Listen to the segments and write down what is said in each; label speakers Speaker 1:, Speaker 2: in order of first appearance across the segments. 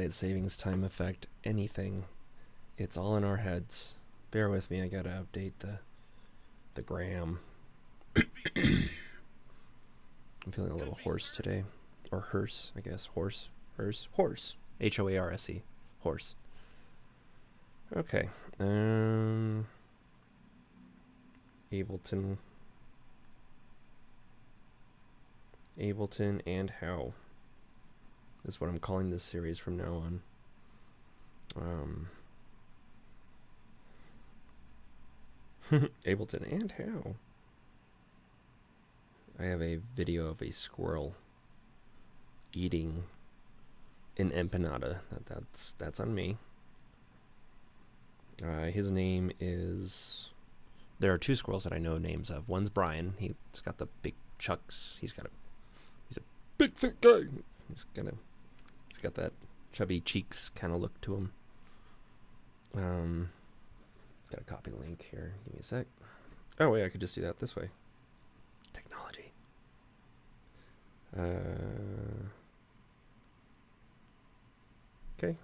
Speaker 1: daylight savings time affect anything. It's all in our heads. Bear with me, I gotta update the gram. I'm feeling a little hoarse today. Or hearse, I guess. Horse. Horse. H-O-A-R-S-E. Horse. Okay. Ableton and how is what I'm calling this series from now on. Ableton and how. I have a video of a squirrel eating an empanada. That's on me. His name is... There are two squirrels that I know names of. One's Brian. He's got the big chucks. He's a big fat guy. He's got that chubby cheeks kind of look to him. Got a copy link here. Give me a sec. Oh wait, I could just do that this way. Technology. Okay.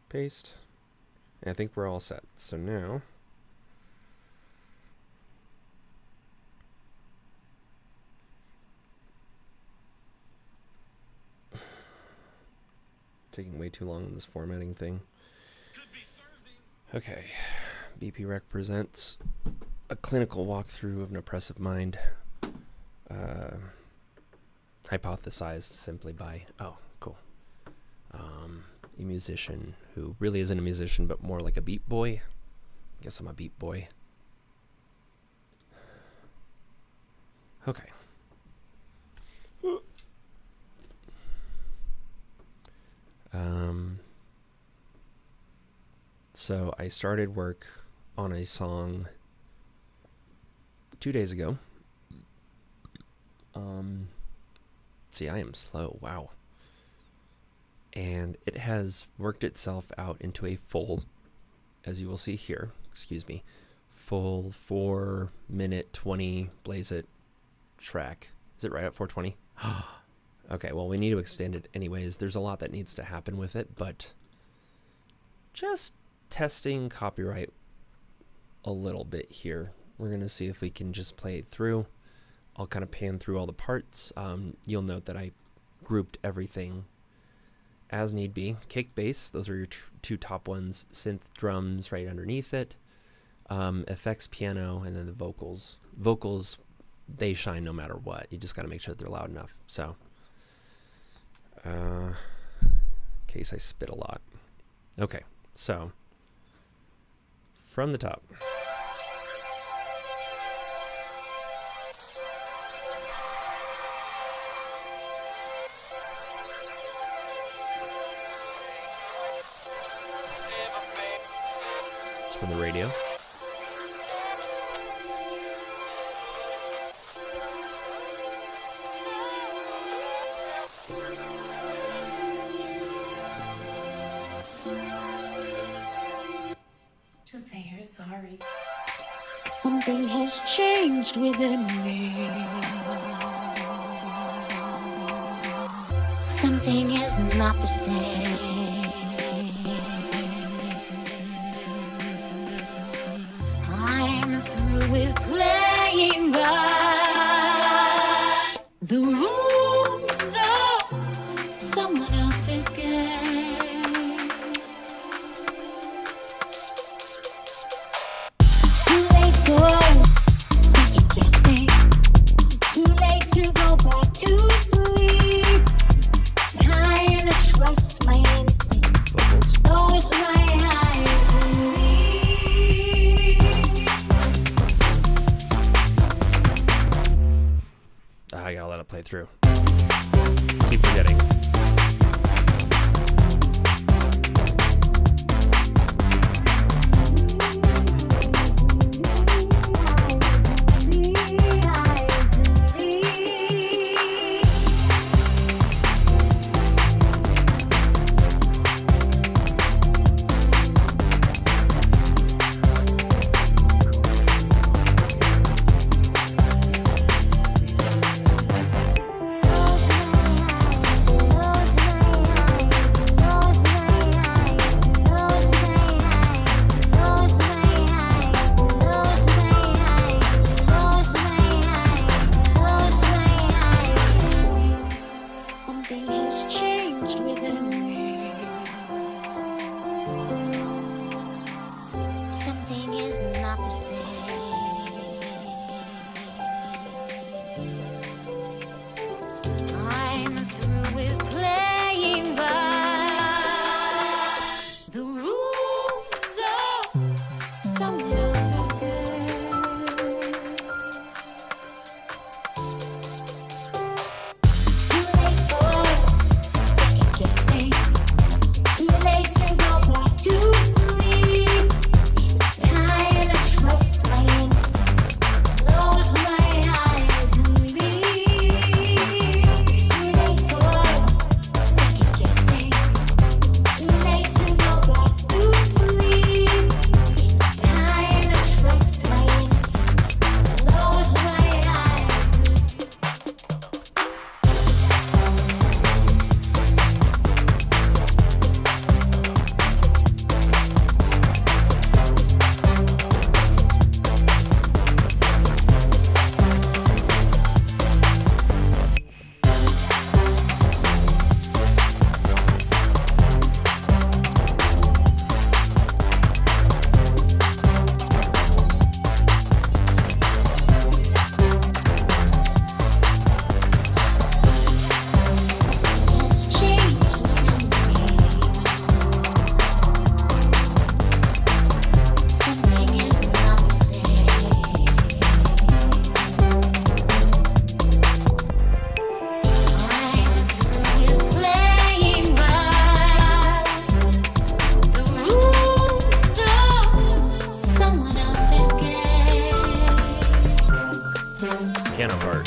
Speaker 1: Paste. And I think we're all set. So now, taking way too long on this formatting thing. Okay, BPREC presents a clinical walkthrough of an oppressive mind, hypothesized simply by, oh, cool, a musician who really isn't a musician, but more like a beat boy. I guess I'm a beat boy. Okay. So I started work on a song 2 days ago. See, I am slow. Wow. And it has worked itself out into a full, as you will see here, full 4-minute 20 Blaze It track. Is it right at 420? Okay, well, we need to extend it anyways. There's a lot that needs to happen with it, but just testing copyright a little bit here. We're going to see if we can just play it through. I'll kind of pan through all the parts. You'll note that I grouped everything as need be. Kick, bass, those are your two top ones. Synth, drums right underneath it. Effects, piano, and then the vocals. Vocals, they shine no matter what. You just got to make sure that they're loud enough. So, in case I spit a lot. Okay, so from the top. It's from the radio.
Speaker 2: Just say you're sorry.
Speaker 3: Something has changed within me. Something is not the same. I'm through with playing by the rules of someone else's game. Too late for second guessing. Too late to go back to sleep. Time to trust my instincts. Close my eyes and leave.
Speaker 1: I gotta let it play through. Keep forgetting.
Speaker 3: Something is not the same. I'm through with playing by the rules of someone else's game. Too late for second guessing. Too late to go back to sleep. It's time to trust my instincts. Close my eyes and leave. Too late for second guessing. Too late to go back to sleep. It's time to trust my instincts. Close my eyes. Something's changed within me. Something is not the same. I'm through with playing by the rules of someone else's game.
Speaker 1: Piano part.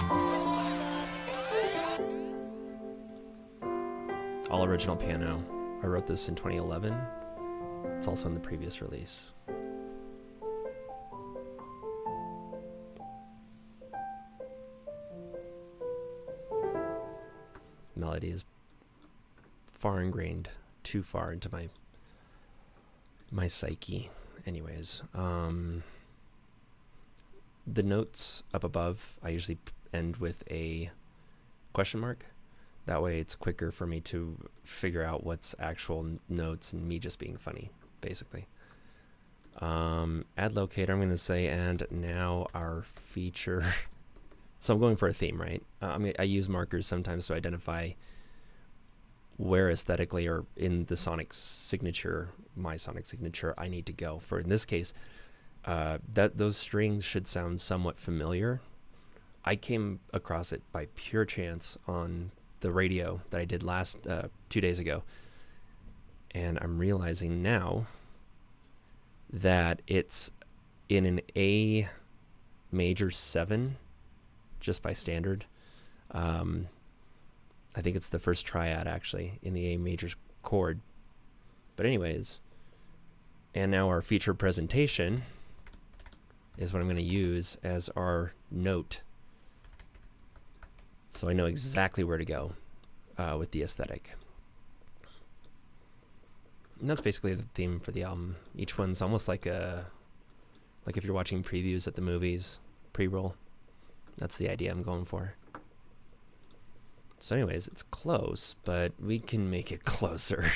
Speaker 1: All original piano. I wrote this in 2011. It's also in the previous release. Melody is far ingrained, too far into my psyche. Anyways, the notes up above, I usually end with a question mark. That way it's quicker for me to figure out what's actual notes and me just being funny, basically. Add locator, I'm going to say, and now our feature. So I'm going for a theme, right? I use markers sometimes to identify where aesthetically or in the sonic signature, my sonic signature, I need to go. For in this case, those strings should sound somewhat familiar. I came across it by pure chance on the radio that I did 2 days ago, and I'm realizing now that it's in an A major 7 just by standard. I think it's the first triad actually in the A major chord. But anyways, and now our feature presentation is what I'm going to use as our note. So I know exactly where to go with the aesthetic. And that's basically the theme for the album. Each one's almost like if you're watching previews at the movies, pre-roll. That's the idea I'm going for. So anyways, it's close, but we can make it closer.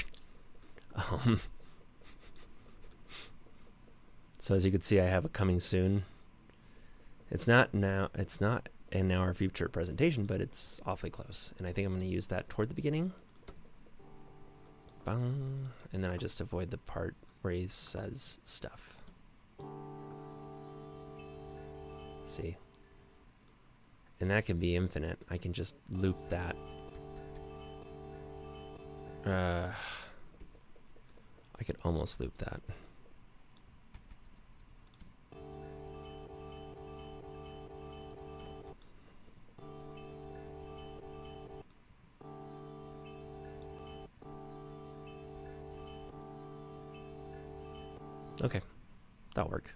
Speaker 1: So as you can see, I have a coming soon. It's not in our future presentation, but it's awfully close. And I think I'm going to use that toward the beginning. Bang. And then I just avoid the part where he says stuff. See? And that can be infinite. I can just loop that. I could almost loop that. Okay, that'll work.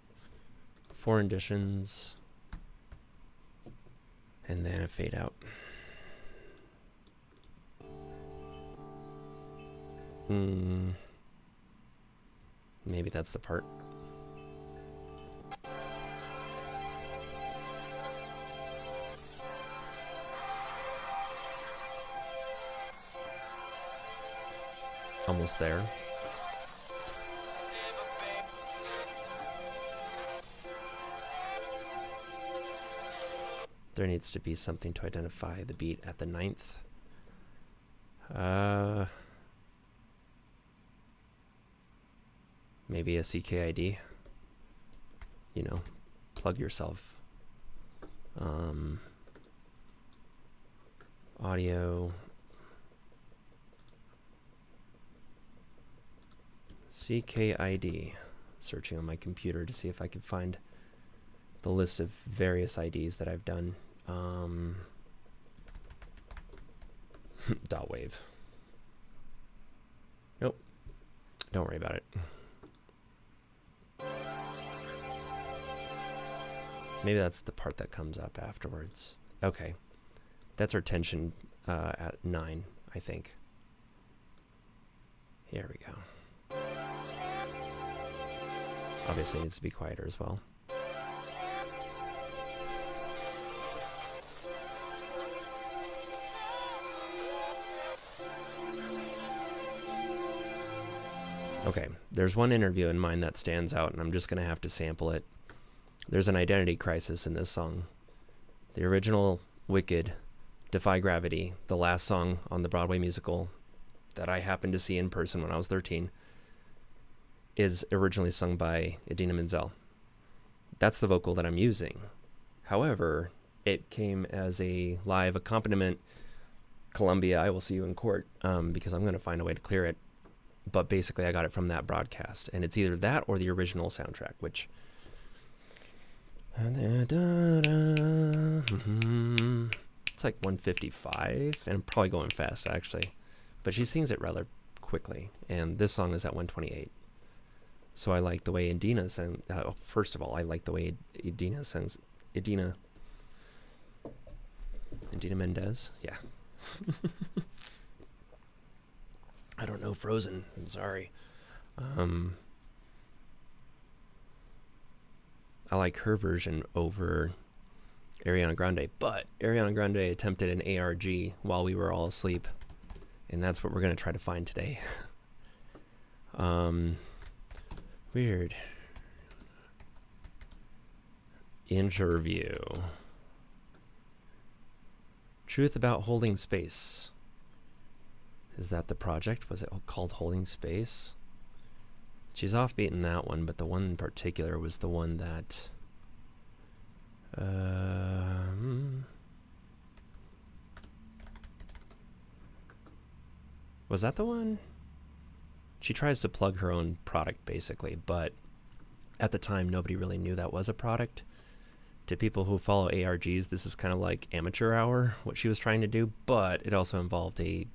Speaker 1: 4 renditions, and then a fade out. Maybe that's the part. Almost there. There needs to be something to identify the beat at the 9th. Maybe a CKID. You know, plug yourself. Audio. CKID. Searching on my computer to see if I can find the list of various IDs that I've done. Dot wave. Nope. Don't worry about it. Maybe that's the part that comes up afterwards. Okay. That's our tension at 9, I think. Here we go. Obviously it needs to be quieter as well. Okay, there's one interview in mind that stands out, and I'm just going to have to sample it. There's an identity crisis in this song. The original Wicked, Defy Gravity, the last song on the Broadway musical that I happened to see in person when I was 13, is originally sung by Idina Menzel. That's the vocal that I'm using. However, it came as a live accompaniment. Columbia, I will see you in court, because I'm going to find a way to clear it. But basically, I got it from that broadcast. And it's either that or the original soundtrack, which... It's like 155, and I'm probably going fast, actually. But she sings it rather quickly, and this song is at 128. So I like the way Idina sings. First of all, I like the way Idina sings. Idina Mendes? Yeah. I don't know Frozen. I'm sorry. I like her version over Ariana Grande, but Ariana Grande attempted an ARG while we were all asleep, and that's what we're going to try to find today. Weird. Interview. Truth about holding space. Is that the project? Was it called Holding Space? She's offbeat in that one, but the one in particular was the one that... was that the one? She tries to plug her own product, basically, but at the time, nobody really knew that was a product. To people who follow ARGs, this is kind of like amateur hour, what she was trying to do, but it also involved to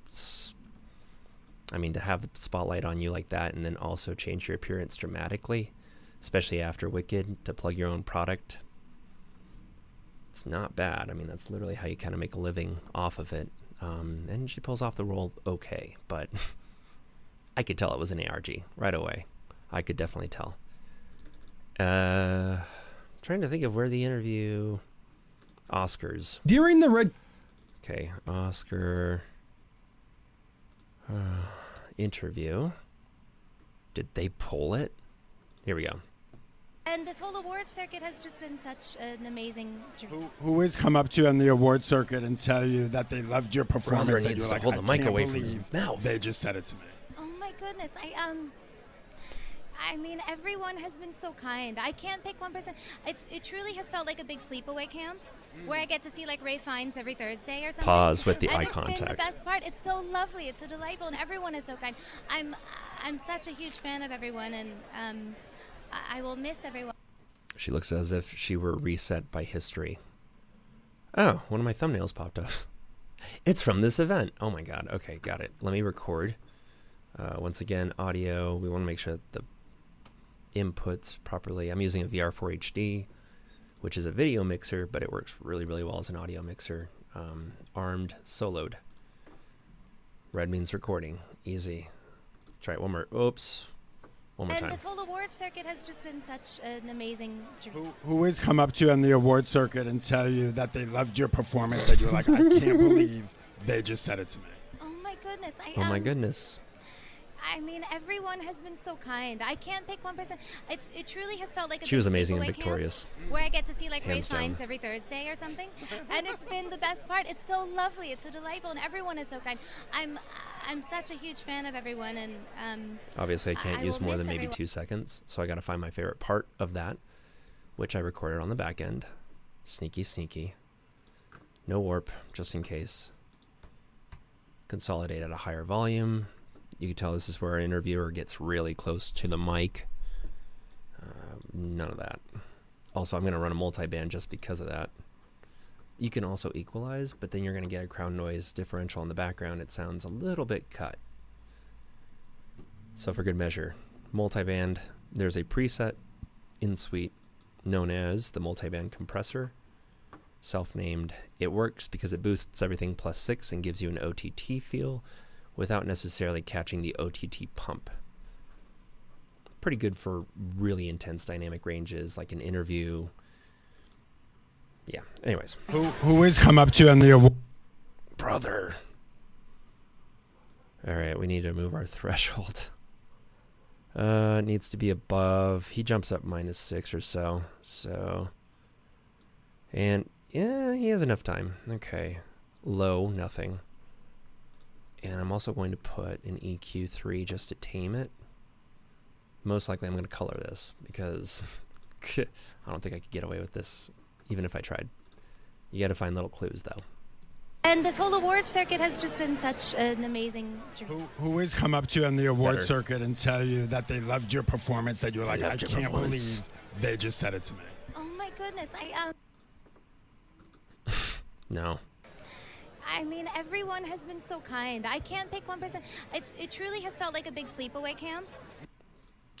Speaker 1: have the spotlight on you like that and then also change your appearance dramatically, especially after Wicked, to plug your own product. It's not bad. I mean, that's literally how you kind of make a living off of it. And she pulls off the role okay, but I could tell it was an ARG right away. I could definitely tell. Trying to think of where the interview... Oscars.
Speaker 4: During the red...
Speaker 1: Okay, Oscar... interview. Did they pull it? Here we go.
Speaker 5: And this whole award circuit has just been such an amazing journey.
Speaker 4: Who has come up to you on the award circuit and tell you that they loved your performance?
Speaker 1: Brother
Speaker 4: that
Speaker 1: needs
Speaker 4: you're
Speaker 1: to
Speaker 4: like,
Speaker 1: hold
Speaker 4: I
Speaker 1: the mic
Speaker 4: can't
Speaker 1: away from his
Speaker 4: believe
Speaker 1: mouth.
Speaker 4: They just said it to me.
Speaker 5: Oh my goodness. I mean, everyone has been so kind. I can't pick one person. It truly has felt like a big sleepaway camp where I get to see like Ray Fiennes every Thursday or something.
Speaker 1: Pause with the
Speaker 5: and
Speaker 1: eye
Speaker 5: it's
Speaker 1: contact.
Speaker 5: been the best part. It's so lovely. It's so delightful, and everyone is so kind. I'm such a huge fan of everyone, and I will miss everyone.
Speaker 1: She looks as if she were reset by history. Oh, one of my thumbnails popped up. It's from this event. Oh my god. Okay, got it. Let me record. Once again, audio. We want to make sure that the inputs properly. I'm using a VR4 HD, which is a video mixer, but it works really, really well as an audio mixer. Armed, soloed. Red means recording. Easy. Try it one more. Oops. One more time.
Speaker 5: And this whole award circuit has just been such an amazing journey.
Speaker 4: Who has come up to you on the award circuit and tell you that they loved your performance, that you're like, I can't believe they just said it to me?
Speaker 5: Oh my goodness.
Speaker 1: Oh my goodness.
Speaker 5: I mean, everyone has been so kind. I can't pick one person. It truly has felt like a
Speaker 1: She was
Speaker 5: big
Speaker 1: amazing and
Speaker 5: sleepaway camp
Speaker 1: victorious.
Speaker 5: where I get to see like Ray
Speaker 1: Hands down.
Speaker 5: Fiennes every Thursday or something, and it's been the best part. It's so lovely. It's so delightful, and everyone is so kind. I'm such a huge fan of everyone, and
Speaker 1: Obviously, I can't
Speaker 5: I
Speaker 1: use
Speaker 5: will
Speaker 1: more
Speaker 5: miss
Speaker 1: than maybe
Speaker 5: everyone.
Speaker 1: 2 seconds, so I got to find my favorite part of that, which I recorded on the back end. Sneaky, sneaky. No warp, just in case. Consolidate at a higher volume. You can tell this is where our interviewer gets really close to the mic. None of that. Also, I'm going to run a multi-band just because of that. You can also equalize, but then you're going to get a crowd noise differential in the background. It sounds a little bit cut. So for good measure, multi-band, there's a preset in Suite known as the multi-band compressor, self-named. It works because it boosts everything +6 and gives you an OTT feel without necessarily catching the OTT pump. Pretty good for really intense dynamic ranges, like an interview. Yeah, anyways.
Speaker 4: Who has come up to you on the award?
Speaker 1: Brother. All right, we need to move our threshold. It needs to be above. He jumps up -6 or so. So, and yeah, he has enough time. Okay, low, nothing. And I'm also going to put an EQ3 just to tame it. Most likely I'm going to color this because I don't think I could get away with this even if I tried. You got to find little clues though.
Speaker 5: And this whole awards circuit has just been such an amazing journey.
Speaker 4: Who has come up to you on the award
Speaker 1: Better.
Speaker 4: circuit and tell you that they loved your performance, that you're like, I
Speaker 1: loved your
Speaker 4: can't
Speaker 1: performance."
Speaker 4: believe they just said it to me?
Speaker 5: Oh my goodness,
Speaker 1: No.
Speaker 5: I mean, everyone has been so kind. I can't pick one person. It truly has felt like a big sleepaway camp.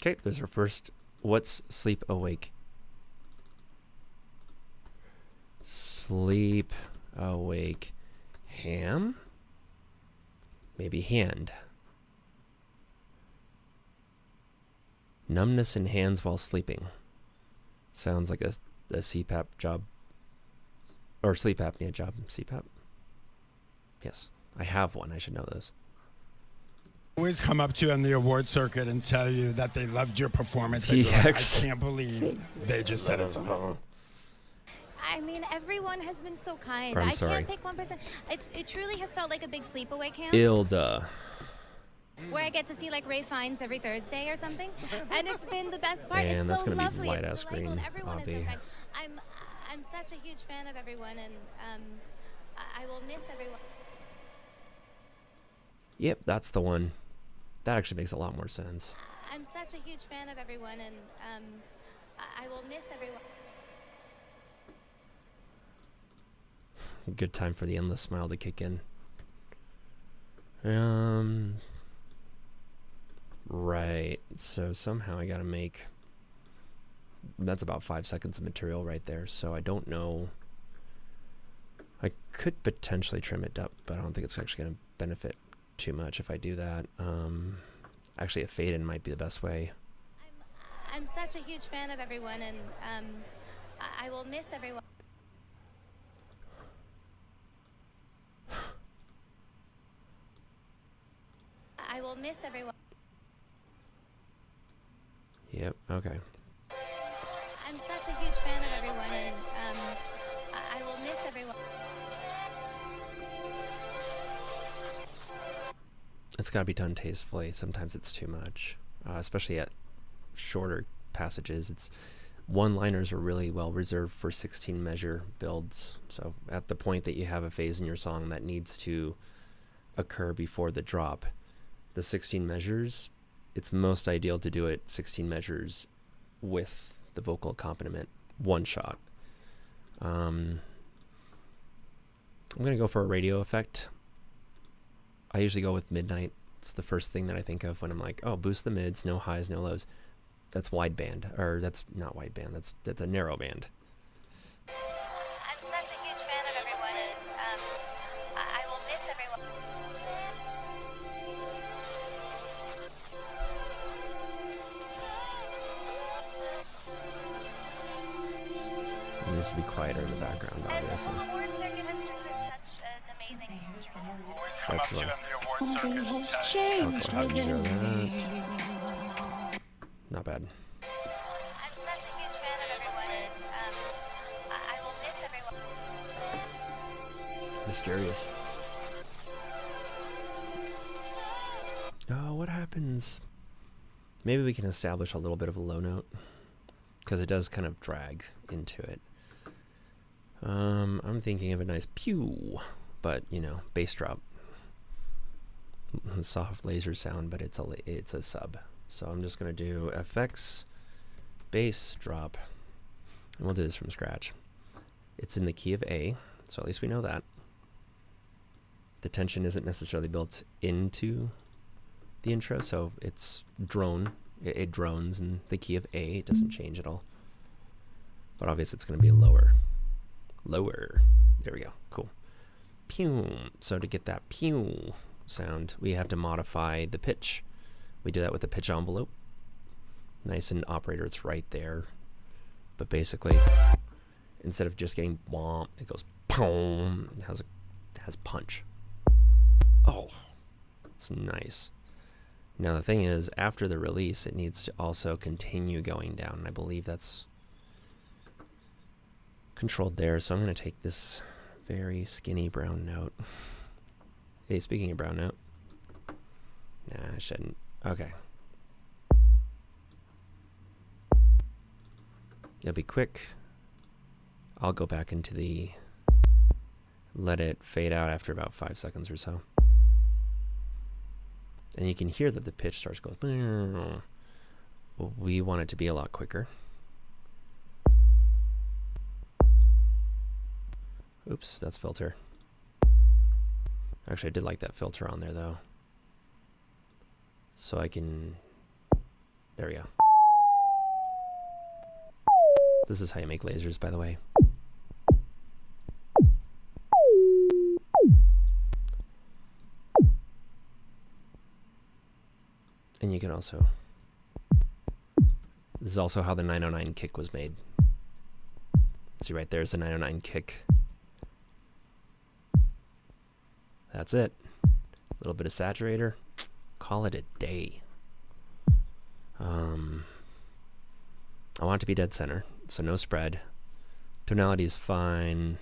Speaker 1: Okay, there's our first. What's sleep awake? Sleep awake ham? Maybe hand. Numbness in hands while sleeping. Sounds like a CPAP job. Or sleep apnea job. CPAP? Yes. I have one. I should know this.
Speaker 4: Who has come up to you on the award circuit and tell you that they loved your performance, that you're like, I
Speaker 1: VX.
Speaker 4: can't believe they just said it to me?
Speaker 5: I mean, everyone has been so kind.
Speaker 1: I'm
Speaker 5: I
Speaker 1: sorry.
Speaker 5: can't pick one person. It truly has felt like a big sleepaway camp
Speaker 1: Ilda.
Speaker 5: where I get to see like Ray Fiennes every Thursday or something, and it's been the best part.
Speaker 1: Man,
Speaker 5: It's
Speaker 1: that's
Speaker 5: so
Speaker 1: gonna be
Speaker 5: lovely.
Speaker 1: light
Speaker 5: It's
Speaker 1: ass
Speaker 5: delightful,
Speaker 1: green,
Speaker 5: and everyone is so
Speaker 1: Avi.
Speaker 5: kind. I'm such a huge fan of everyone, and I will miss everyone.
Speaker 1: Yep, that's the one. That actually makes a lot more sense.
Speaker 5: I'm such a huge fan of everyone, and I will miss everyone.
Speaker 1: Good time for the endless smile to kick in. Right. So somehow I gotta make. That's about 5 seconds of material right there. So I don't know. I could potentially trim it up, but I don't think it's actually gonna benefit too much if I do that. Actually, a fade in might be the best way.
Speaker 5: I'm such a huge fan of everyone, and I will miss everyone. I will miss everyone.
Speaker 1: Yep. Okay.
Speaker 5: I'm such a huge fan of everyone, and I will miss everyone.
Speaker 1: It's got to be done tastefully. Sometimes it's too much, especially at shorter passages. It's one-liners are really well reserved for 16 measure builds. So at the point that you have a phase in your song that needs to occur before the drop, the 16 measures, it's most ideal to do it 16 measures with the vocal accompaniment, one shot. I'm going to go for a radio effect. I usually go with midnight. It's the first thing that I think of when I'm like, oh, boost the mids, no highs, no lows. That's wideband, or that's not wideband. That's a narrow band.
Speaker 5: I'm such a huge fan of everyone, and I will miss everyone.
Speaker 1: It needs to be quieter in the background, obviously.
Speaker 5: Awards circuit has just been such an
Speaker 2: Just
Speaker 5: amazing
Speaker 2: say you're sorry.
Speaker 4: come
Speaker 1: That's
Speaker 4: up to you
Speaker 1: fine.
Speaker 4: on the award
Speaker 3: Something
Speaker 4: circuit
Speaker 3: has
Speaker 4: and tell you
Speaker 3: changed
Speaker 1: I'll go ahead and
Speaker 3: within
Speaker 1: zero
Speaker 3: me.
Speaker 1: Not bad.
Speaker 5: I'm such a huge fan of everyone. I will miss everyone.
Speaker 1: Mysterious. Oh, what happens? Maybe we can establish a little bit of a low note, because it does kind of drag into it. I'm thinking of a nice pew, but you know, bass drop. Soft laser sound, but it's a sub. So I'm just gonna do FX, bass drop, and we'll do this from scratch. It's in the key of A, so at least we know that. The tension isn't necessarily built into the intro, so it's drone. It drones in the key of A. It doesn't change at all. But obviously it's going to be lower. Lower. There we go. Cool. Pew. So to get that pew sound, we have to modify the pitch. We do that with the pitch envelope. Nice and operator, it's right there. But basically, instead of just getting womp, it goes boom. It has punch. Oh, it's nice. Now the thing is, after the release, it needs to also continue going down. And I believe that's controlled there. So I'm going to take this very skinny brown note. Hey, speaking of brown note. Nah, I shouldn't. Okay. It'll be quick. I'll go back into the... let it fade out after about 5 seconds or so. And you can hear that the pitch starts going. We want it to be a lot quicker. Oops, that's filter. Actually, I did like that filter on there though. So I can... there we go. This is how you make lasers, by the way. And you can also... this is also how the 909 kick was made. See right there's the 909 kick. That's it. A little bit of saturator. Call it a day. I want it to be dead center, so no spread. Tonality is fine.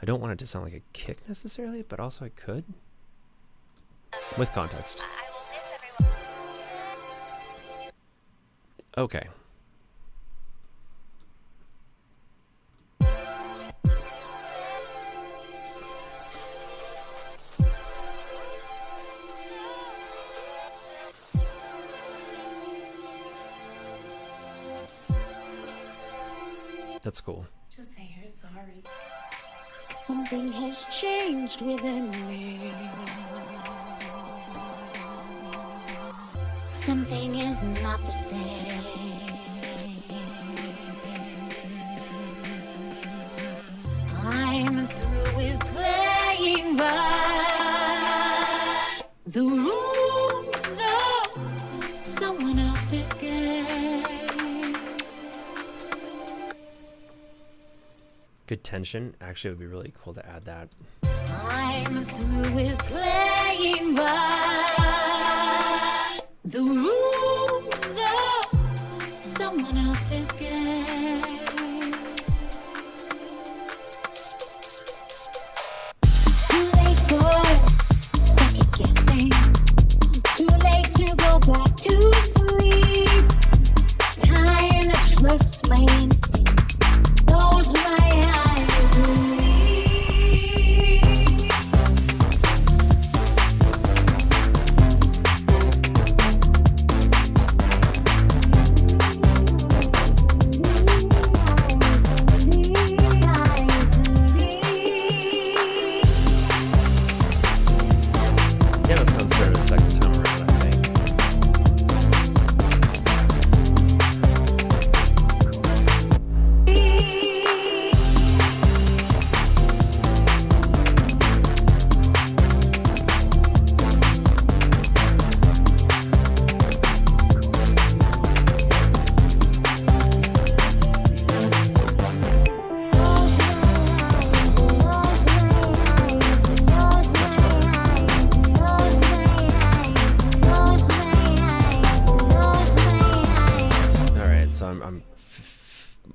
Speaker 1: I don't want it to sound like a kick necessarily, but also I could. With context. Okay. That's cool.
Speaker 2: Just say you're sorry.
Speaker 3: Something has changed within me. Something is not the same. I'm through with playing by the rules of someone else's game.
Speaker 1: Good tension. Actually, it would be really cool to add that.
Speaker 3: I'm through with playing by the rules of someone else's game. Too late for second guessing. Too late to go back to sleep. Time to trust my instincts. Close my eyes and leave.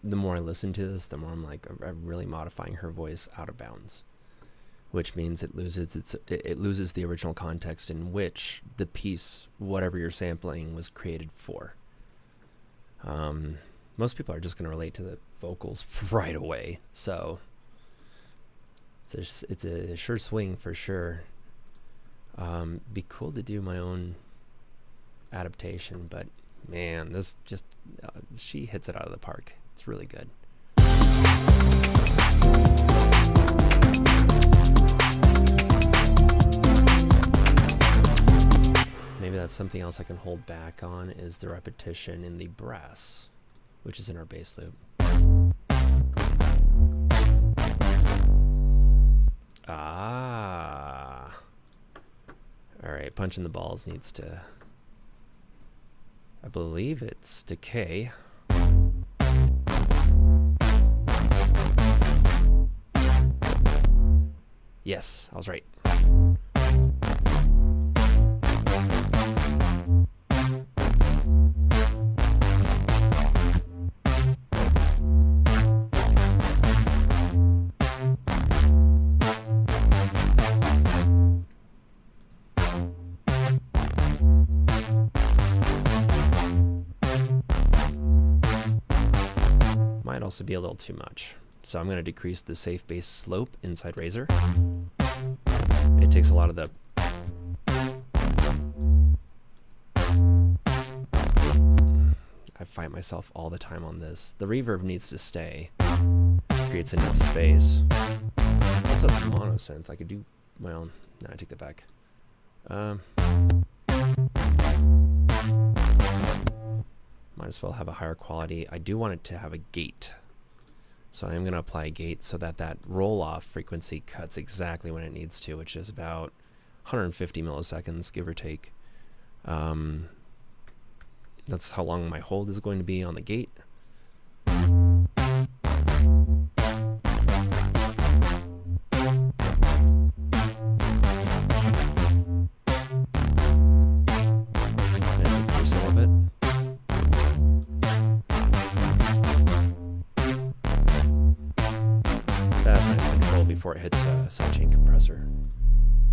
Speaker 1: the more I listen to this, the more I'm like, I'm really modifying her voice out of bounds, which means it loses the original context in which the piece, whatever you're sampling, was created for. Most people are just going to relate to the vocals right away, so it's a sure swing for sure. Be cool to do my own adaptation, but man, this just she hits it out of the park. It's really good. Maybe that's something else I can hold back on, is the repetition in the brass, which is in our bass loop. Ah. All right, punching the balls needs to, I believe it's decay. Yes, I was right. Might also be a little too much. So I'm going to decrease the safe bass slope inside Razor. It takes a lot of the I fight myself all the time on this. The reverb needs to stay. Creates enough space. Also, it's a mono synth. I could do my own. No, I take that back. Might as well have a higher quality. I do want it to have a gate. So I'm going to apply a gate so that that roll-off frequency cuts exactly when it needs to, which is about 150 milliseconds, give or take. That's how long my hold is going to be on the gate. And decrease a little bit. That's nice control before it hits a sidechain compressor.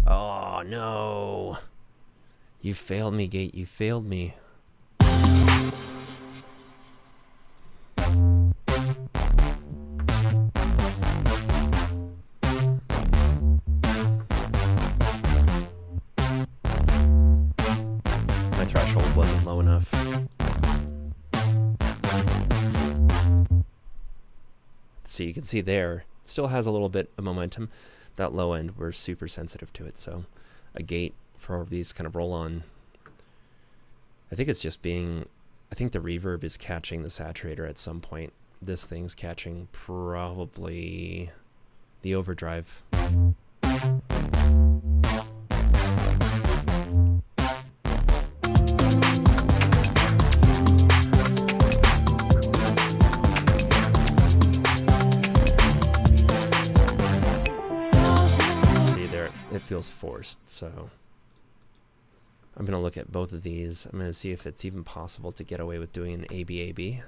Speaker 1: Oh no! You failed me, gate. You failed me. My threshold wasn't low enough. So you can see there, it still has a little bit of momentum. That low end, we're super sensitive to it. So a gate for these kind of roll-on, I think it's just being, I think the reverb is catching the saturator at some point. This thing's catching probably the overdrive. It feels forced, so I'm going to look at both of these. I'm going to see if it's even possible to get away with doing an ABAB.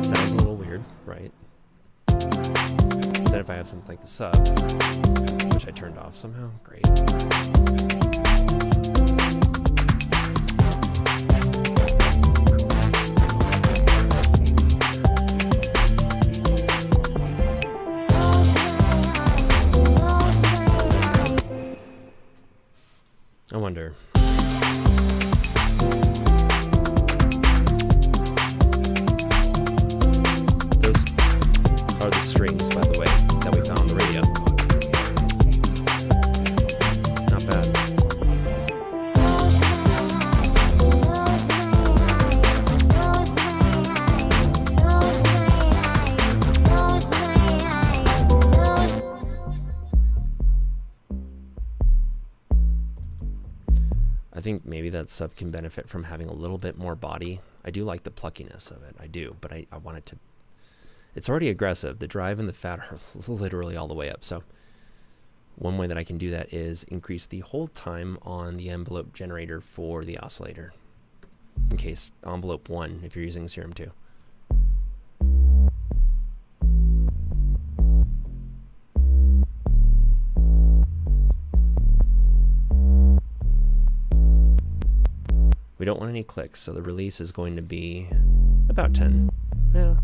Speaker 1: Sounds a little weird, right? Then if I have something like the sub, which I turned off somehow, great. I wonder. Those are the strings, by the way, that we found on the radio. Not bad. I think maybe that sub can benefit from having a little bit more body. I do like the pluckiness of it. I do, but I want it to... It's already aggressive. The drive and the fat are literally all the way up. So One way that I can do that is increase the hold time on the envelope generator for the oscillator. In case envelope 1, if you're using Serum 2. We don't want any clicks, so the release is going to be about 10. Yeah.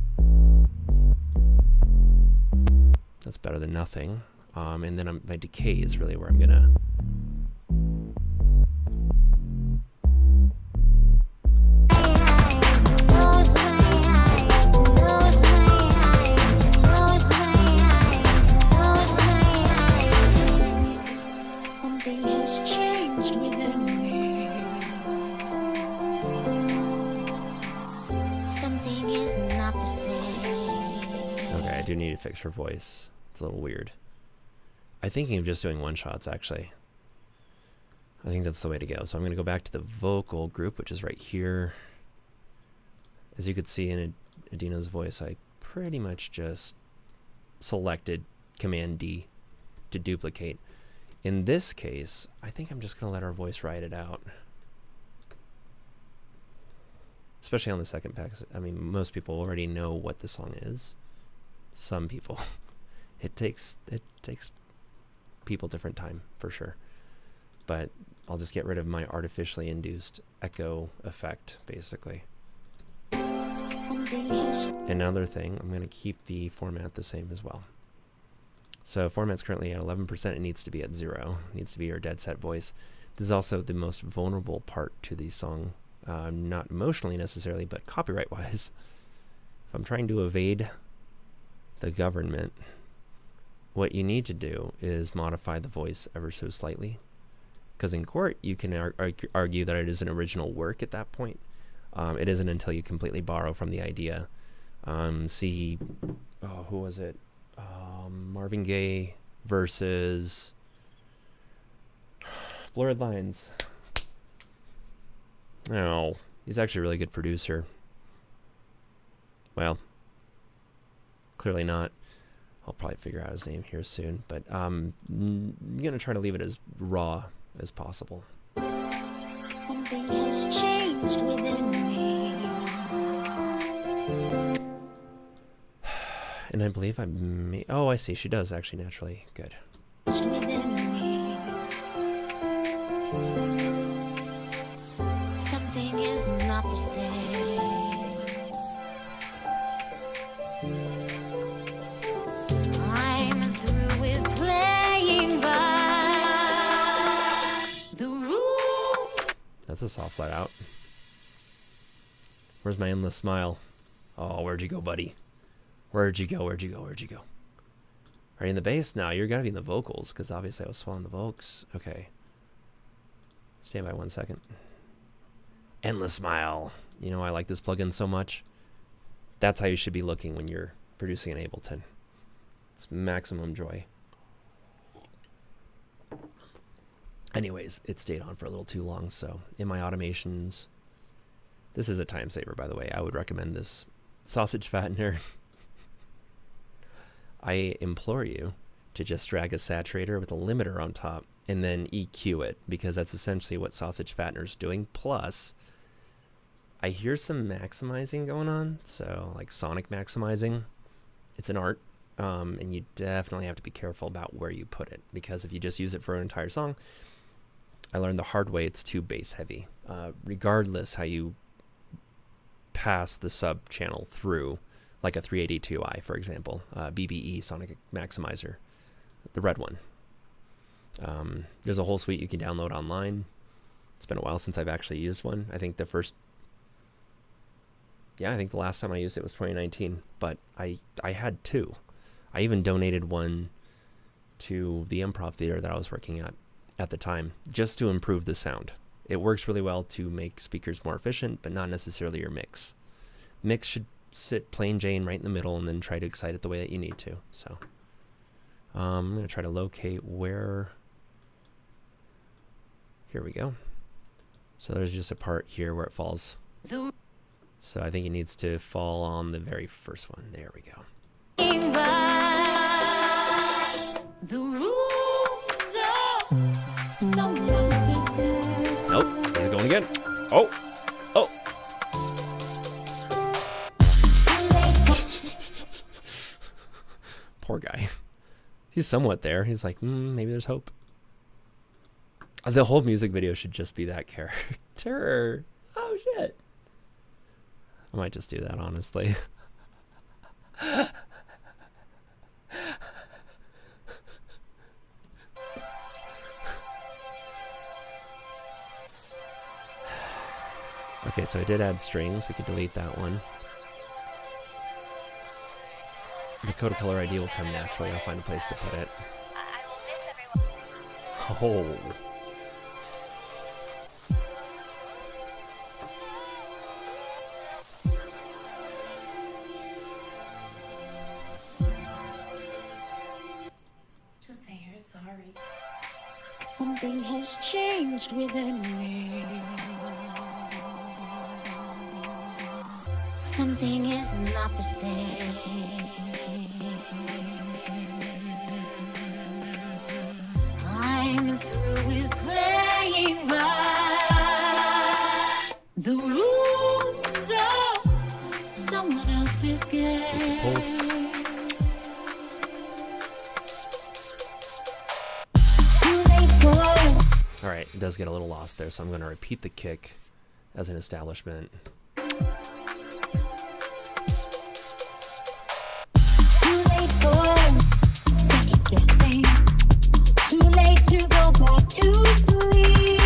Speaker 1: That's better than nothing. And then my decay is really where I'm gonna...
Speaker 3: Something has changed within me. Something is not the same.
Speaker 1: Okay, I do need to fix her voice. It's a little weird. I'm thinking of just doing one-shots, actually. I think that's the way to go. So I'm going to go back to the vocal group, which is right here. As you could see in Adina's voice, I pretty much just selected Command D to duplicate. In this case, I think I'm just going to let our voice ride it out. Especially on the second pack. I mean, most people already know what the song is. Some people. It takes people different time, for sure. But I'll just get rid of my artificially induced echo effect, basically. Another thing, I'm going to keep the format the same as well. So format's currently at 11%. It needs to be at 0. It needs to be your dead set voice. This is also the most vulnerable part to the song. Not emotionally necessarily, but copyright-wise. If I'm trying to evade the government, what you need to do is modify the voice ever so slightly. Because in court, you can argue that it is an original work at that point. It isn't until you completely borrow from the idea. See, who was it? Marvin Gaye versus Blurred Lines. Oh, he's actually a really good producer. Well, clearly not. I'll probably figure out his name here soon, but I'm gonna try to leave it as raw as possible.
Speaker 3: Something has changed within me.
Speaker 1: And I believe oh, I see. She does actually naturally. Good.
Speaker 3: Within me. Something is not the same. I'm through with playing by the rules.
Speaker 1: That's a soft flat out. Where's my endless smile? Oh, where'd you go, buddy? Where'd you go? Where'd you go? Where'd you go? Are you in the bass now? You're gonna be in the vocals, because obviously I was swelling the vocals. Okay. Stand by 1 second. Endless smile. You know, I like this plugin so much. That's how you should be looking when you're producing in Ableton. It's maximum joy. Anyways, it stayed on for a little too long, so in my automations, this is a time saver, by the way. I would recommend this sausage fattener. I implore you to just drag a saturator with a limiter on top and then EQ it, because that's essentially what sausage fattener is doing. Plus, I hear some maximizing going on, so like sonic maximizing. It's an art, and you definitely have to be careful about where you put it, because if you just use it for an entire song, I learned the hard way it's too bass heavy. Regardless how you pass the sub channel through, like a 382i, for example, BBE Sonic Maximizer, the red one. There's a whole suite you can download online. It's been a while since I've actually used one. I think the last time I used it was 2019, but I had two. I even donated one to the improv theater that I was working at the time, just to improve the sound. It works really well to make speakers more efficient, but not necessarily your mix. Mix should sit plain Jane right in the middle and then try to excite it the way that you need to. So I'm going to try to locate where... Here we go. So there's just a part here where it falls. So I think it needs to fall on the very first one. There we go.
Speaker 3: The rules
Speaker 1: Nope, he's going again. Oh, oh. Poor guy. He's somewhat there. He's like, maybe there's hope. The whole music video should just be that character. Oh, shit. I might just do that, honestly. Okay, so I did add strings. We could delete that one. The Codakolor ID will come naturally. I'll find a place to put it. Oh.
Speaker 2: Just say you're sorry.
Speaker 3: Something has changed within me. Something is not the same. I'm through with playing by the rules of someone else's game.
Speaker 1: Pulse.
Speaker 3: Too late for
Speaker 1: All right, it does get a little lost there, so I'm going to repeat the kick as an establishment.
Speaker 3: too late for second guessing. Too late to go back to sleep.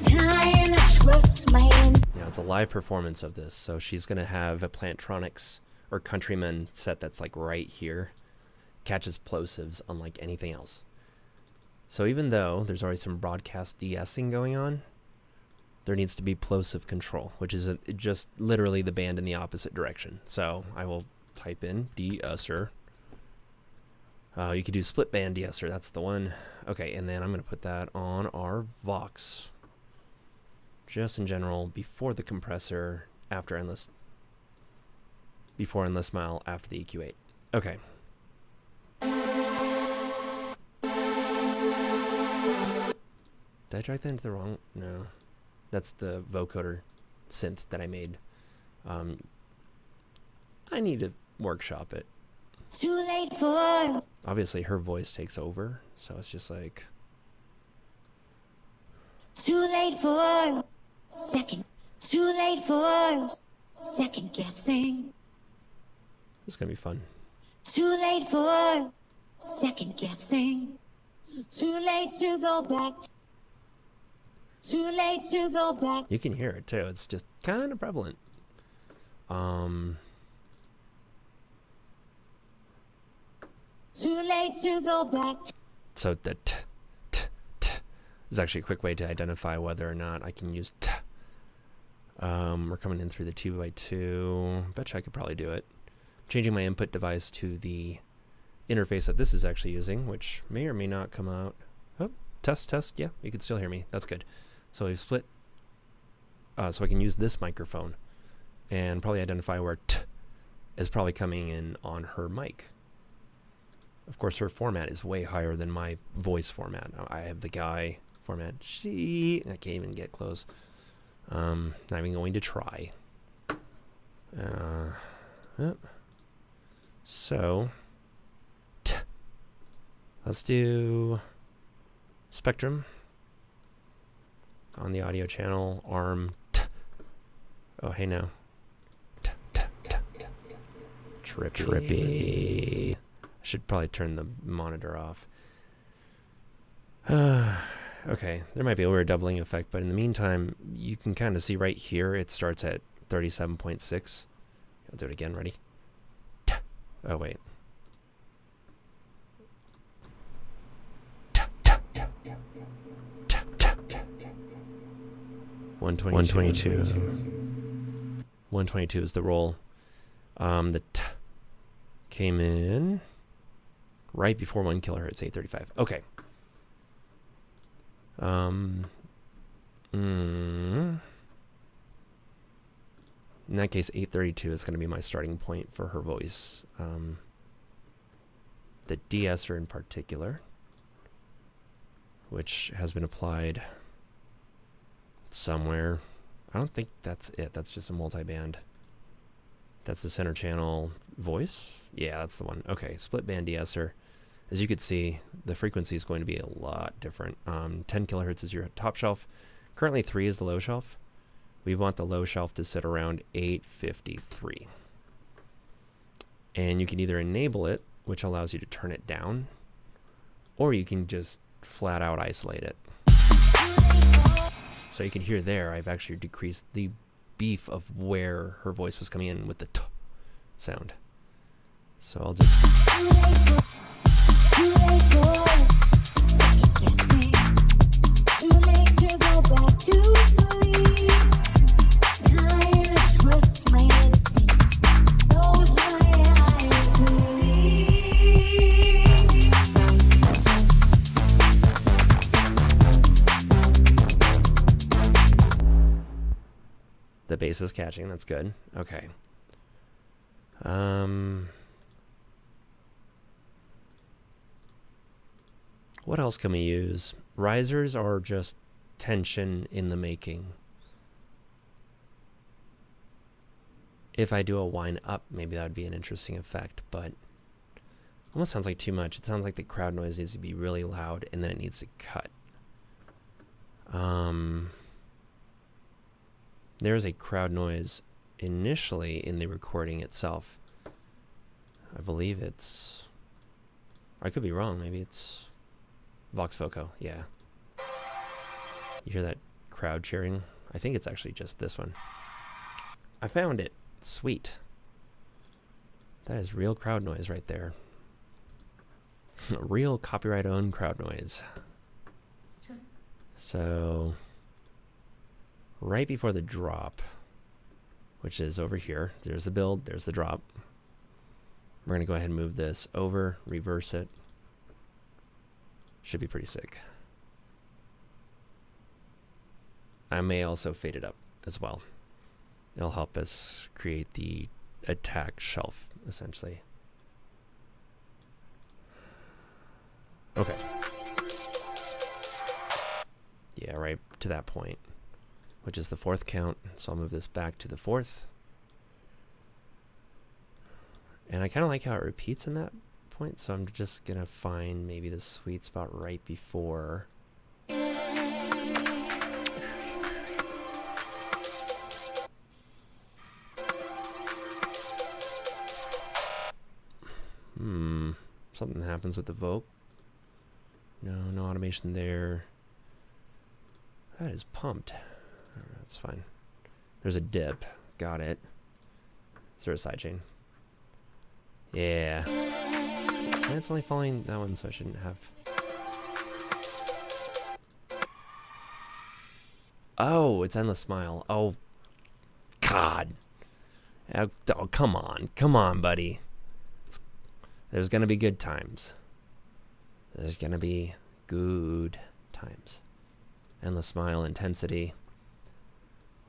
Speaker 3: Time to trust my instincts.
Speaker 1: Yeah, it's a live performance of this, so she's going to have a Plantronics or Countryman set that's like right here. Catches plosives unlike anything else. So even though there's already some broadcast de-essing going on, there needs to be plosive control, which is just literally the band in the opposite direction. So I will type in de-esser. You could do split band de-esser, that's the one. Okay, and then I'm going to put that on our Vox. Just in general, before the compressor, after endless, before endless mile, after the EQ8. Okay. Did I drag that into the wrong? No. That's the vocoder synth that I made. I need to workshop it.
Speaker 3: Too late for
Speaker 1: Obviously, her voice takes over, so it's just like...
Speaker 3: too late for second. Too late for second guessing.
Speaker 1: It's going to be fun.
Speaker 3: Too late for second guessing. Too late to go back. Too late to go back.
Speaker 1: You can hear it, too. It's just kind of prevalent.
Speaker 3: Too late to go back.
Speaker 1: So the t is actually a quick way to identify whether or not I can use t. We're coming in through the 2x2. Betcha I could probably do it. Changing my input device to the interface that this is actually using, which may or may not come out. Oh, test. Yeah, you can still hear me. That's good. So we've split. So I can use this microphone and probably identify where t is probably coming in on her mic. Of course, her format is way higher than my voice format. I have the guy format. I can't even get close. Not even going to try. Yep. So, let's do Spectrum on the audio channel. ARM. Oh, hey now. Trippy. Should probably turn the monitor off. Okay, there might be a weird doubling effect, but in the meantime, you can kind of see right here, it starts at 37.6. I'll do it again, ready? Oh, wait. $122. 122 is the roll. The t came in right before 1 kilohertz, 835. Okay. In that case, 832 is going to be my starting point for her voice. The de-esser in particular. which has been applied somewhere. I don't think that's it. That's just a multi-band. That's the center channel voice. Yeah, that's the one. Okay, split band de-esser. As you could see, the frequency is going to be a lot different. 10 kilohertz is your top shelf. Currently 3 is the low shelf. We want the low shelf to sit around 853. And you can either enable it, which allows you to turn it down, or you can just flat out isolate it. So you can hear there, I've actually decreased the beef of where her voice was coming in with the t sound. So I'll just... The bass is catching, that's good. Okay. What else can we use? Risers are just tension in the making. If I do a whine up, maybe that would be an interesting effect, but almost sounds like too much. It sounds like the crowd noise needs to be really loud and then it needs to cut. There's a crowd noise initially in the recording itself. I believe it's... I could be wrong. Maybe it's Vox Voco. Yeah. You hear that crowd cheering? I think it's actually just this one. I found it. Sweet. That is real crowd noise right there. Real copyright-owned crowd noise. So... right before the drop, which is over here, there's the build, there's the drop. We're going to go ahead and move this over, reverse it. Should be pretty sick. I may also fade it up as well. It'll help us create the attack shelf, essentially. Okay. Yeah, right to that point, which is the 4th count. So I'll move this back to the 4th. And I kind of like how it repeats in that point, so I'm just going to find maybe the sweet spot right before. Something happens with the voc. No automation there. That is pumped. That's fine. There's a dip. Got it. Is there a sidechain? Yeah. And it's only following that one, so I shouldn't have. Oh, it's Endless Smile. Oh, God. Oh, come on. Come on, buddy. There's going to be good times. There's going to be good times. Endless Smile, intensity.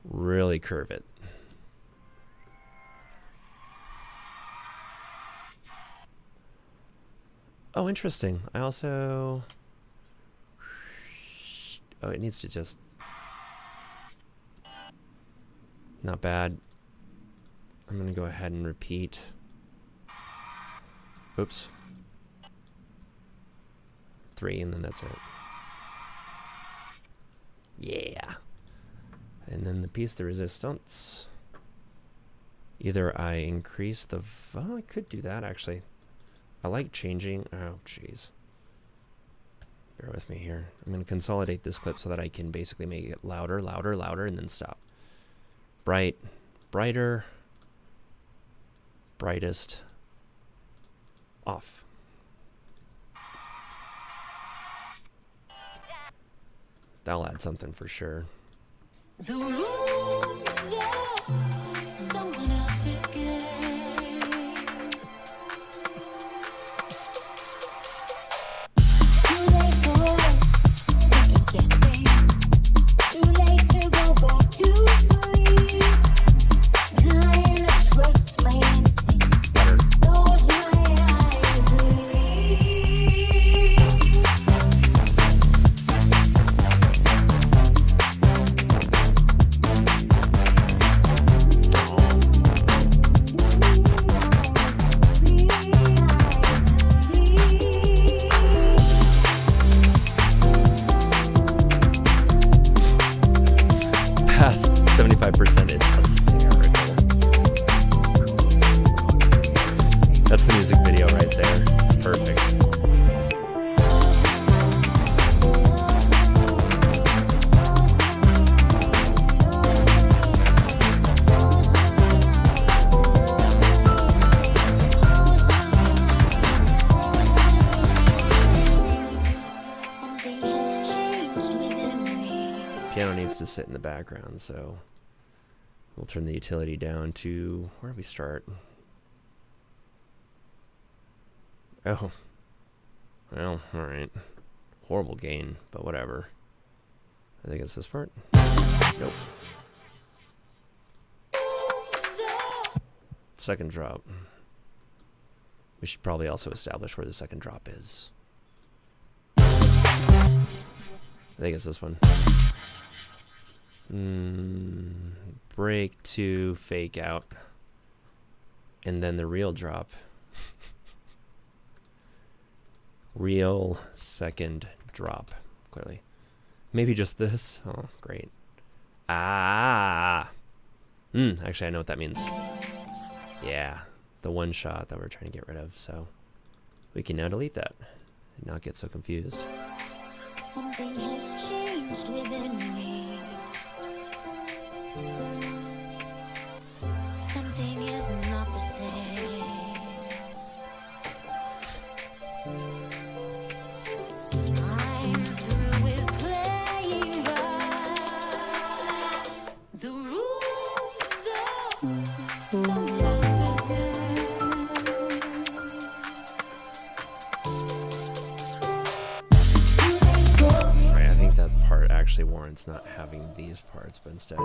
Speaker 1: Really curve it. Oh, interesting. I also... oh, it needs to just... not bad. I'm going to go ahead and repeat. Oops. 3, and then that's it. Yeah. And then the piece de resistance. Either I increase the... oh, I could do that, actually. I like changing... oh, jeez. Bear with me here. I'm going to consolidate this clip so that I can basically make it louder, louder, louder, and then stop. Bright, brighter, brightest, off. That'll add something for sure.
Speaker 3: The room's someone else's game. Too late for second guessing. Too late to go back to sleep. Trying to trust my instincts. Close my eyes and leave.
Speaker 1: 75%, it's hysterical. That's the music video right there. It's perfect.
Speaker 3: Something has changed within me.
Speaker 1: Piano needs to sit in the background, so we'll turn the utility down to, where do we start? Oh. Well, alright. Horrible gain, but whatever. I think it's this part. Nope. Second drop. We should probably also establish where the second drop is. I think it's this one. Break to fake out. And then the real drop. Real second drop, clearly. Maybe just this. Oh, great. Ah. Actually, I know what that means. Yeah, the one shot that we're trying to get rid of. So we can now delete that and not get so confused.
Speaker 3: Something has changed within me. Something is not the same. I'm through with playing by the rules of somehow.
Speaker 1: Right, I think that part actually warrants not having these parts, but instead.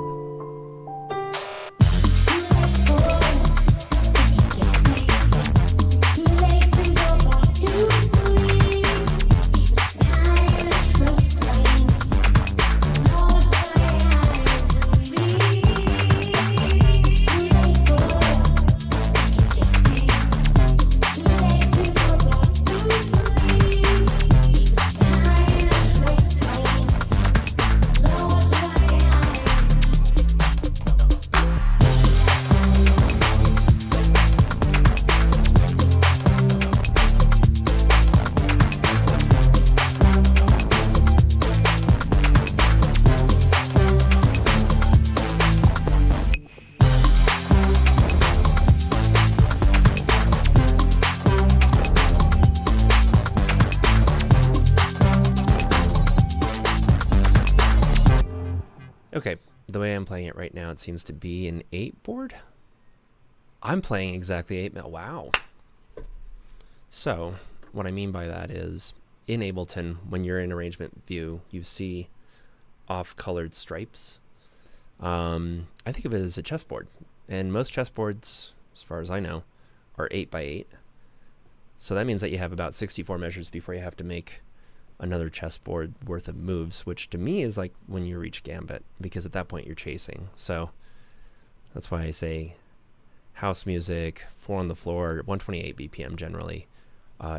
Speaker 1: Okay, the way I'm playing it right now, it seems to be an 8 board. I'm playing exactly 8 mil. Wow. So, what I mean by that is, in Ableton, when you're in arrangement view, you see off-colored stripes. I think of it as a chessboard. And most chessboards, as far as I know, are 8 by 8. So that means that you have about 64 measures before you have to make another chessboard worth of moves, which to me is like when you reach gambit, because at that point you're chasing. So that's why I say house music, 4 on the floor, 128 BPM generally,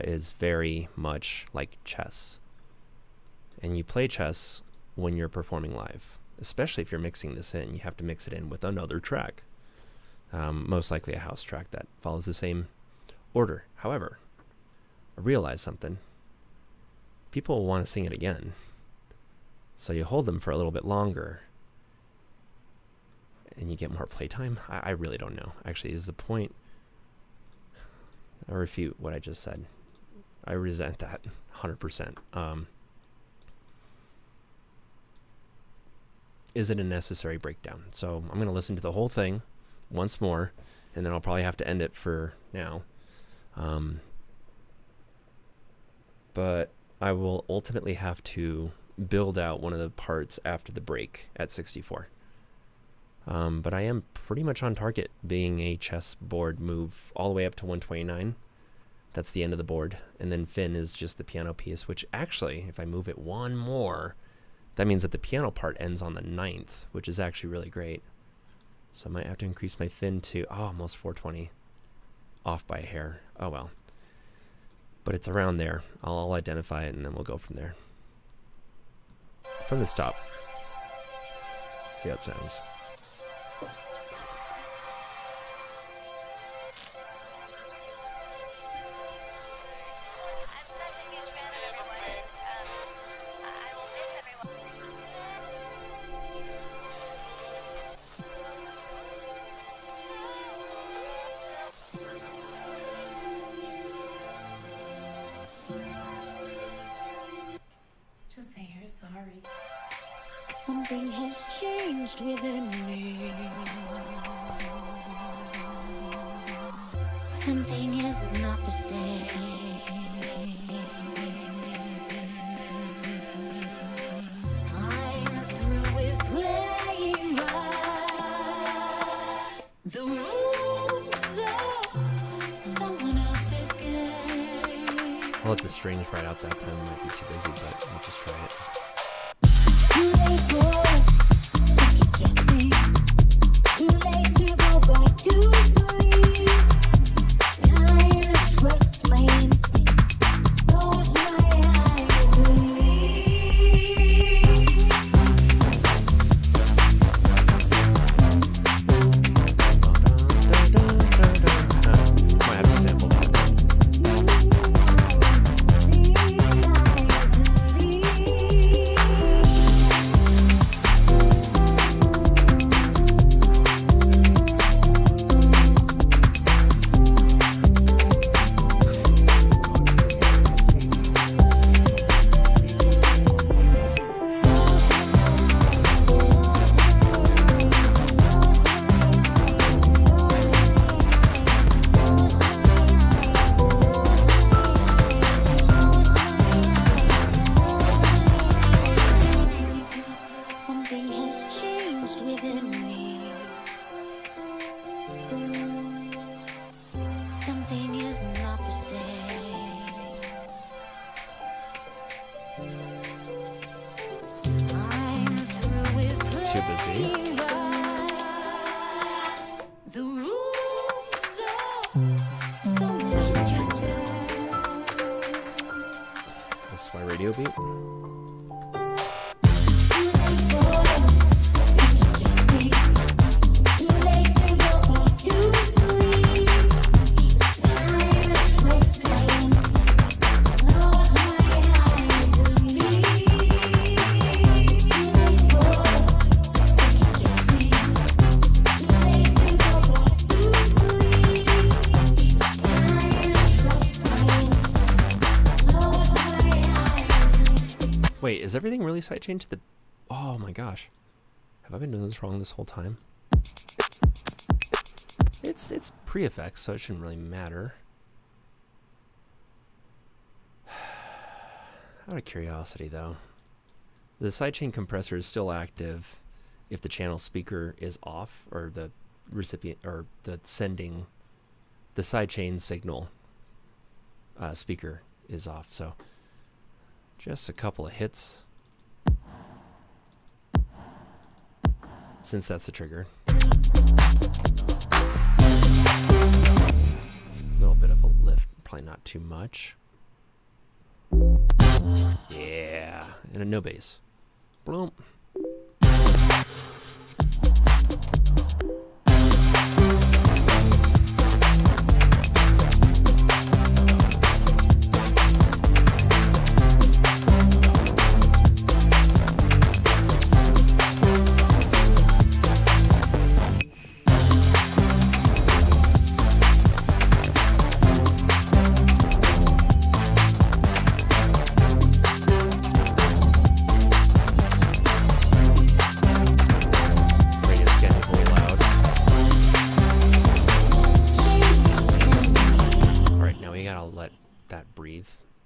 Speaker 1: is very much like chess. And you play chess when you're performing live, especially if you're mixing this in. You have to mix it in with another track, most likely a house track that follows the same order. However, I realized something. People will want to sing it again. So you hold them for a little bit longer and you get more playtime. I really don't know. Actually, is the point. I refute what I just said. I resent that 100%. Is it a necessary breakdown? So I'm going to listen to the whole thing once more, and then I'll probably have to end it for now. But I will ultimately have to build out one of the parts after the break at 64. But I am pretty much on target being a chessboard move all the way up to 129. That's the end of the board. And then Finn is just the piano piece, which actually, if I move it one more, that means that the piano part ends on the 9th, which is actually really great. So I might have to increase my Finn to almost 420. Off by a hair. Oh well. But it's around there. I'll identify it and then we'll go from there. From the stop. See how it sounds.
Speaker 2: you're sorry.
Speaker 3: Something has changed within me. Something is not the same. I'm through with playing by the rules of someone else's game.
Speaker 1: I'll let the strings right out that time. Might be too busy, but I'll just try it.
Speaker 3: Too late for second guessing. Too late to go back to sleep. Time to trust my instincts. Close my eyes and leave.
Speaker 1: Might have to sample that.
Speaker 3: Something has changed within me. Something is not the same. I'm through with
Speaker 1: Too busy.
Speaker 3: playing by the rules of someone
Speaker 1: There's some strings
Speaker 3: else.
Speaker 1: there. That's my radio beat. Wait, is everything really sidechained to the... Oh my gosh. Have I been doing this wrong this whole time? It's pre-effects, so it shouldn't really matter. Out of curiosity, though. The sidechain compressor is still active if the channel speaker is off, or the recipient, or the sending, the sidechain signal speaker is off, so... Just a couple of hits. Since that's the trigger. A little bit of a lift, probably not too much. Yeah, and a no bass. Bloom.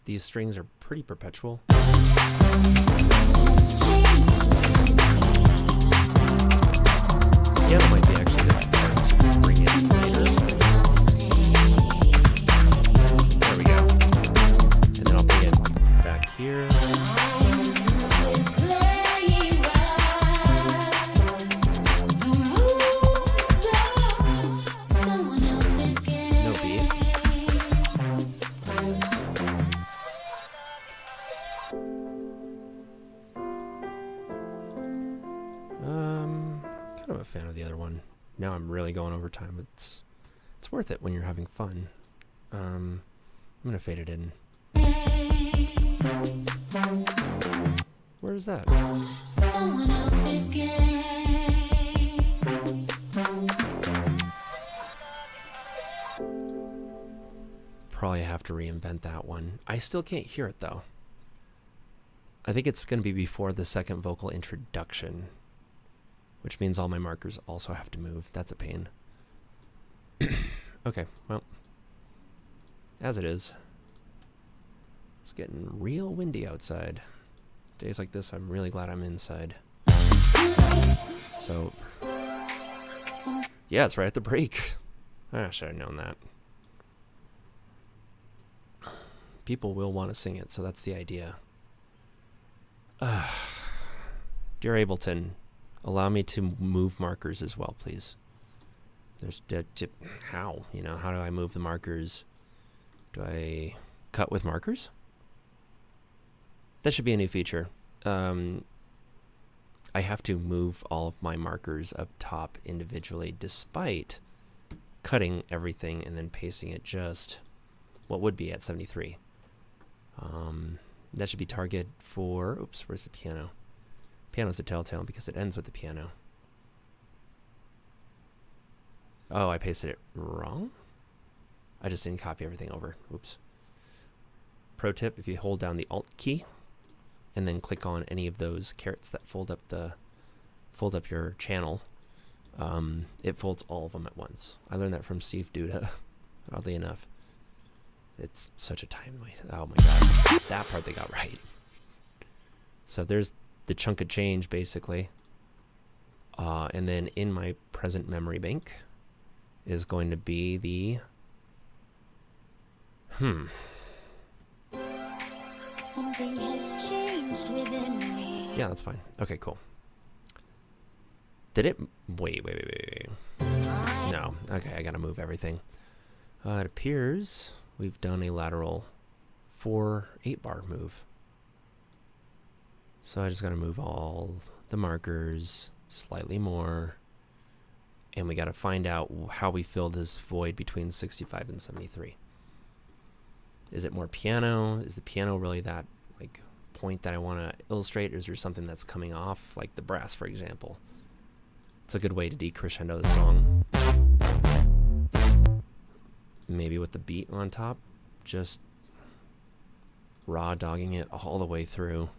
Speaker 1: These strings are pretty perpetual. Piano might be actually the part to bring in later. There we go. And then I'll bring it back here. No beat. Kind of a fan of the other one. Now I'm really going over time. It's worth it when you're having fun. I'm gonna fade it in. Where is that?
Speaker 3: Someone else's game.
Speaker 1: Probably have to reinvent that one. I still can't hear it though. I think it's going to be before the second vocal introduction, which means all my markers also have to move. That's a pain. Okay, well, as it is. It's getting real windy outside. Days like this, I'm really glad I'm inside. So, yeah, it's right at the break. I should have known that. People will want to sing it, so that's the idea. Dear Ableton, allow me to move markers as well, please. There's how? You know, how do I move the markers? Do I cut with markers? That should be a new feature. I have to move all of my markers up top individually, despite cutting everything and then pasting it just what would be at 73. That should be target for, oops, where's the piano? Piano's a telltale because it ends with the piano. Oh, I pasted it wrong? I just didn't copy everything over. Oops. Pro tip, if you hold down the Alt key and then click on any of those carrots that fold up your channel, it folds all of them at once. I learned that from Steve Duda, oddly enough. It's such a timely, oh my god, that part they got right. So there's the chunk of change, basically. And then in my present memory bank is going to be the,
Speaker 3: Something has changed within me.
Speaker 1: yeah, that's fine. Okay, cool. Did it, wait. No, okay, I gotta move everything. It appears we've done a lateral 4/8 move. So I just gotta move all the markers slightly more. And we gotta find out how we fill this void between 65 and 73. Is it more piano? Is the piano really that like point that I wanna illustrate? Or is there something that's coming off, like the brass, for example? It's a good way to decrescendo the song. Maybe with the beat on top, just raw dogging it all the way through.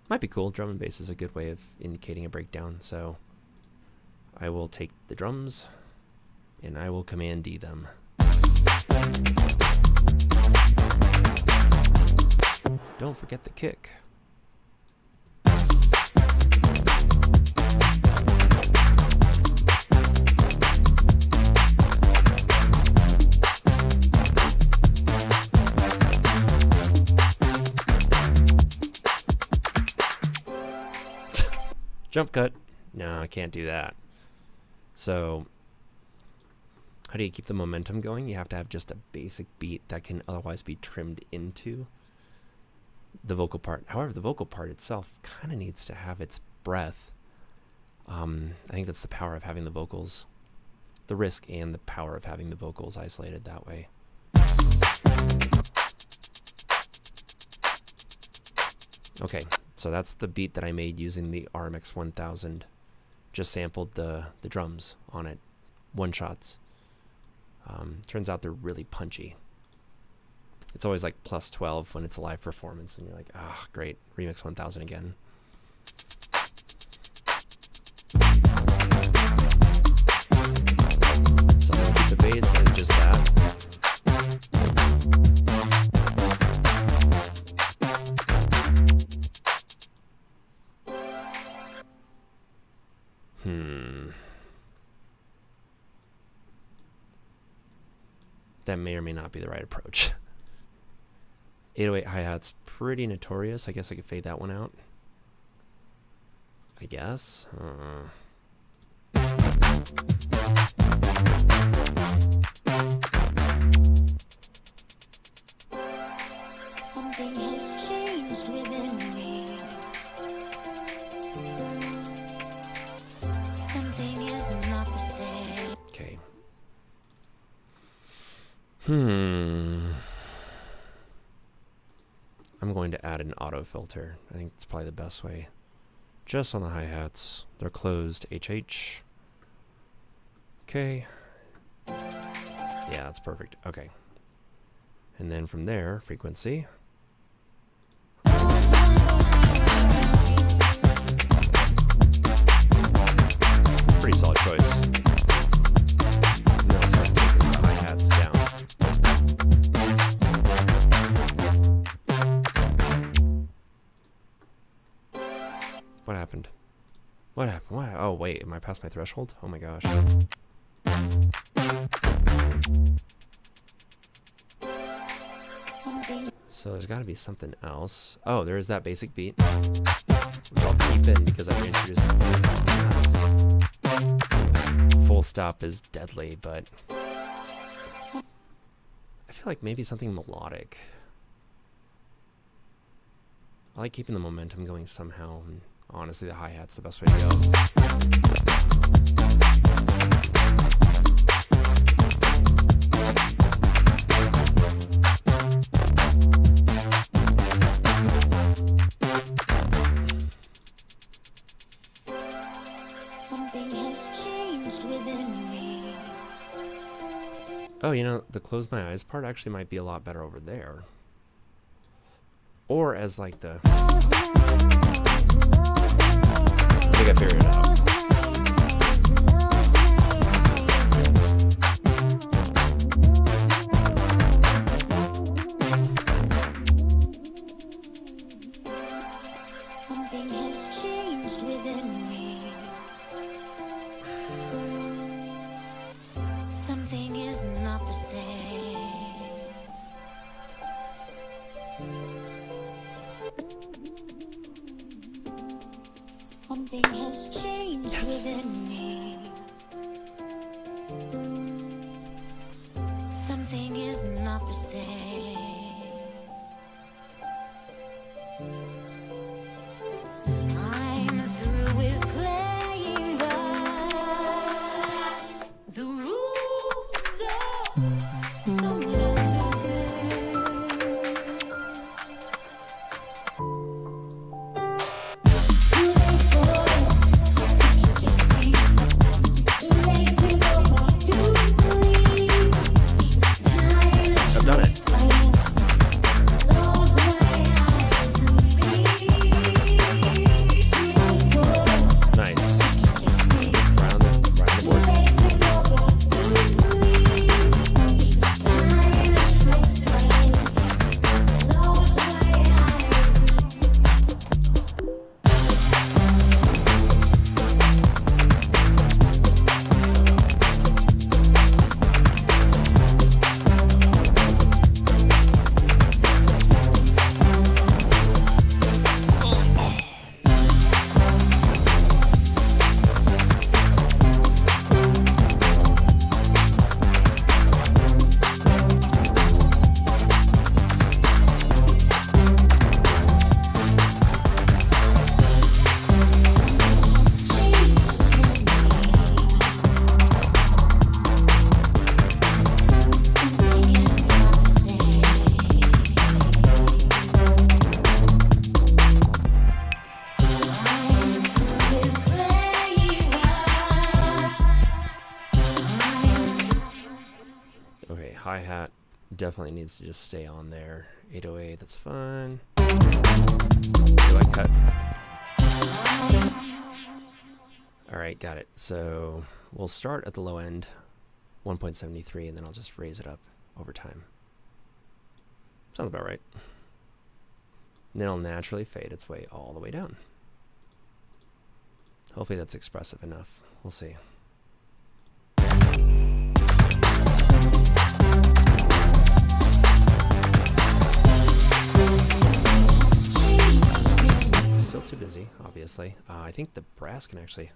Speaker 1: Might be cool. Drum and bass is a good way of indicating a breakdown, so I will take the drums and I will Command D them. Don't forget the kick. Jump cut. No, I can't do that. So, how do you keep the momentum going? You have to have just a basic beat that can otherwise be trimmed into the vocal part. However, the vocal part itself kind of needs to have its breath. I think that's the power of having the vocals, the risk and the power of having the vocals isolated that way. Okay, so that's the beat that I made using the RMX 1000. Just sampled the drums on it, one shots. Turns out they're really punchy. It's always like plus 12 when it's a live performance, and you're like, ah, great, Remix 1000 again. So I'm gonna keep the bass and just that. That may or may not be the right approach. 808 hi-hat's pretty notorious. I guess I could fade that one out. I guess.
Speaker 3: Something has changed within me. Something is not the same.
Speaker 1: Okay. I'm going to add an auto filter. I think it's probably the best way. Just on the hi-hats. They're closed. HH. Okay. Yeah, that's perfect. Okay. And then from there, frequency. Pretty solid choice. And then I'll start taking the hi-hats down. What happened? What happened? What? Oh, wait. Am I past my threshold? Oh my gosh. So there's got to be something else. Oh, there is that basic beat, which I'll keep in because I reintroduced it. Full stop is deadly, but I feel like maybe something melodic. I like keeping the momentum going somehow, and honestly, the hi-hat's the best way to go. Oh, you know, the close my eyes part actually might be a lot better over there. Or as like the... I think I figured it out.
Speaker 3: Something has changed within me. Something is not the same. Something has changed within me. Something is not the same. I'm through with playing by the rules of someone.
Speaker 1: I've done it. Nice. Round the board. Okay, hi-hat definitely needs to just stay on there. 808, that's fine. Do I cut? Alright, got it. So we'll start at the low end, 1.73, and then I'll just raise it up over time. Sounds about right. And then it'll naturally fade its way all the way down. Hopefully that's expressive enough. We'll see. Still too busy, obviously. I think the brass can actually...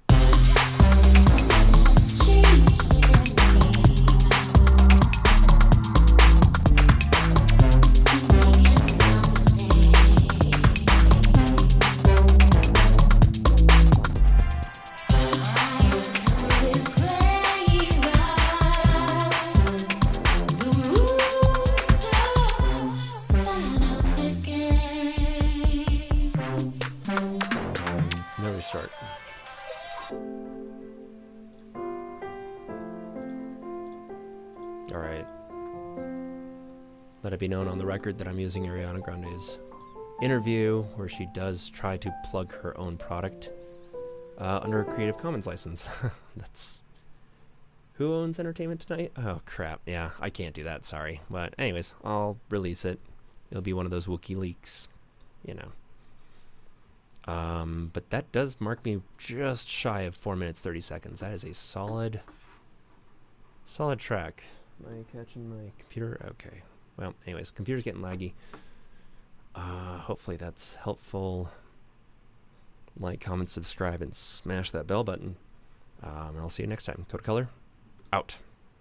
Speaker 1: Never start. Alright. Let it be known on the record that I'm using Ariana Grande's interview, where she does try to plug her own product under a Creative Commons license. That's... Who owns Entertainment Tonight? Oh, crap. Yeah, I can't do that, sorry. But anyways, I'll release it. It'll be one of those WikiLeaks, you know. But that does mark me just shy of 4 minutes, 30 seconds. That is a solid track. Am I catching my computer? Okay. Well, anyways, computer's getting laggy. Hopefully that's helpful. Like, comment, subscribe, and smash that bell button. And I'll see you next time. Codakolor, out.